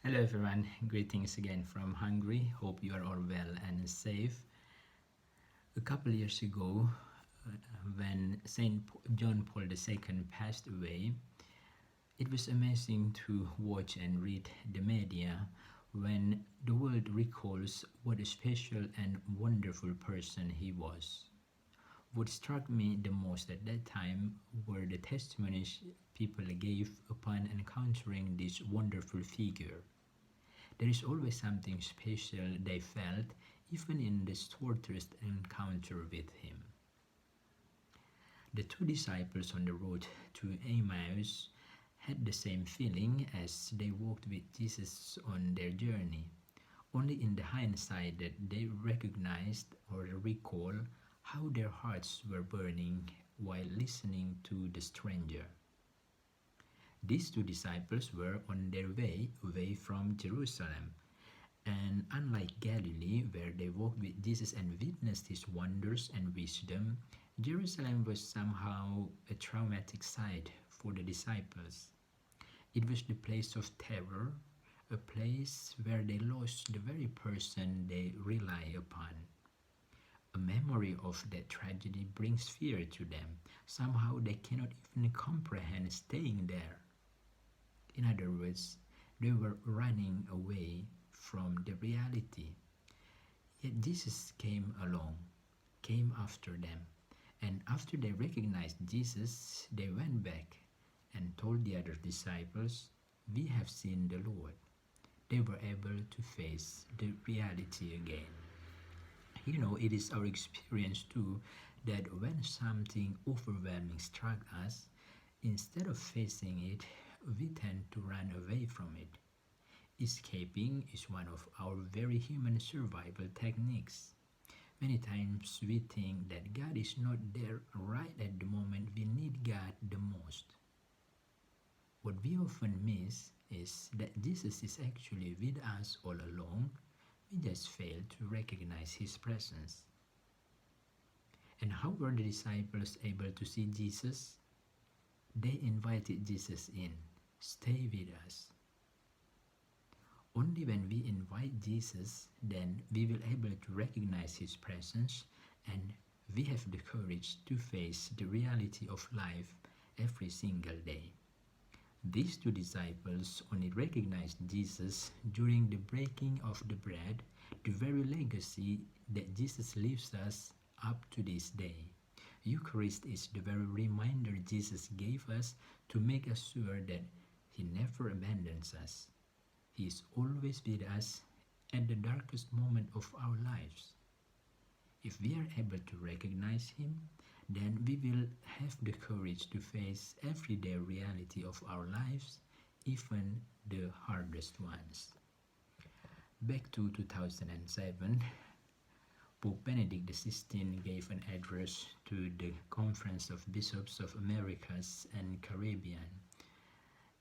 Hello everyone, greetings again from Hungary. Hope you are all well and safe. A couple years ago, when Saint John Paul II passed away, it was amazing to watch and read the media when the world recalls what a special and wonderful person he was. What struck me the most at that time were the testimonies people gave upon encountering this wonderful figure. There is always something special they felt even in the shortest encounter with him. The two disciples on the road to Emmaus had the same feeling as they walked with Jesus on their journey, only in the hindsight that they recognized or recall how their hearts were burning while listening to the stranger. These two disciples were on their way away from Jerusalem, and unlike Galilee, where they walked with Jesus and witnessed his wonders and wisdom, Jerusalem was somehow a traumatic site for the disciples. It was the place of terror, a place where they lost the very person they rely upon. A memory of that tragedy brings fear to them. Somehow they cannot even comprehend staying there. In other words, they were running away from the reality. Yet Jesus came along, came after them, and after they recognized Jesus, they went back and told the other disciples, "We have seen the Lord." They were able to face the reality again. It is our experience too that when something overwhelming struck us, instead of facing it, we tend to run away from it. Escaping is one of our very human survival techniques. Many times we think that God is not there right at the moment we need God the most. What we often miss is that Jesus is actually with us all along. We just fail to recognize his presence. And how were the disciples able to see Jesus? They invited Jesus in. Stay with us. Only when we invite Jesus, then we will able to recognize his presence, and we have the courage to face the reality of life every single day. These two disciples only recognized Jesus during the breaking of the bread, the very legacy that Jesus leaves us up to this day. Eucharist is the very reminder Jesus gave us to make us sure that he never abandons us. He is always with us at the darkest moment of our lives. If we are able to recognize him, then we will have the courage to face everyday reality of our lives, even the hardest ones. Back to 2007, Pope Benedict XVI gave an address to the Conference of Bishops of Americas and Caribbean.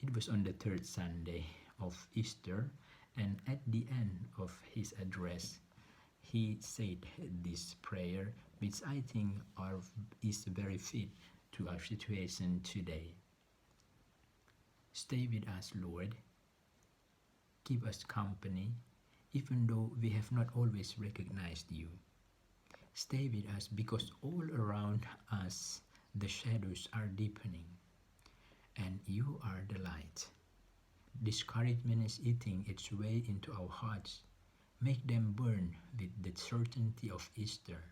It was on the third Sunday of Easter, and at the end of his address, he said this prayer, which I think is very fit to our situation today. Stay with us, Lord. Keep us company, even though we have not always recognized you. Stay with us because all around us the shadows are deepening, and you are the light. Discouragement is eating its way into our hearts. Make them burn with the certainty of Easter.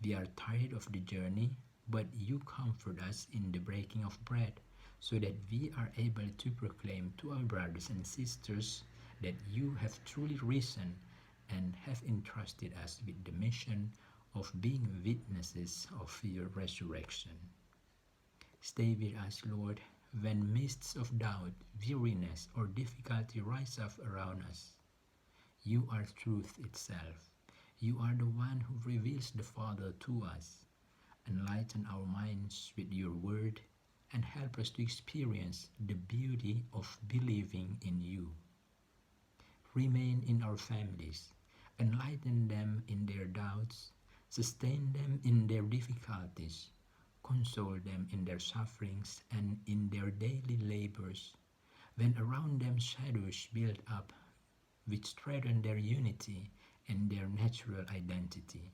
We are tired of the journey, but you comfort us in the breaking of bread, so that we are able to proclaim to our brothers and sisters that you have truly risen and have entrusted us with the mission of being witnesses of your resurrection. Stay with us, Lord, when mists of doubt, weariness, or difficulty rise up around us. You are truth itself. You are the one who reveals the Father to us. Enlighten our minds with your word and help us to experience the beauty of believing in you. Remain in our families. Enlighten them in their doubts. Sustain them in their difficulties. Console them in their sufferings and in their daily labors. When around them shadows build up, which threaten their unity and their natural identity.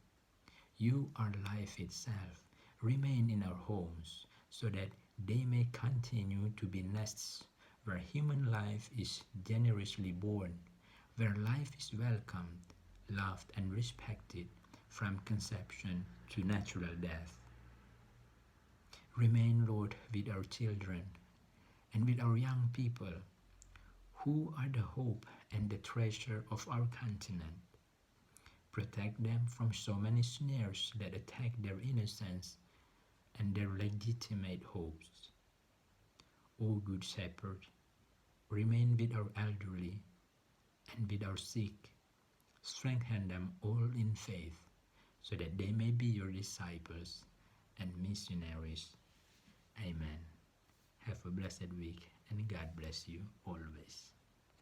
You are life itself. Remain in our homes so that they may continue to be nests where human life is generously born, where life is welcomed, loved, and respected from conception to natural death. Remain, Lord, with our children and with our young people, who are the hope and the treasure of our continent. Protect them from so many snares that attack their innocence and their legitimate hopes. O Good Shepherd, remain with our elderly and with our sick. Strengthen them all in faith, so that they may be your disciples and missionaries. Amen. Have a blessed week, and God bless you always.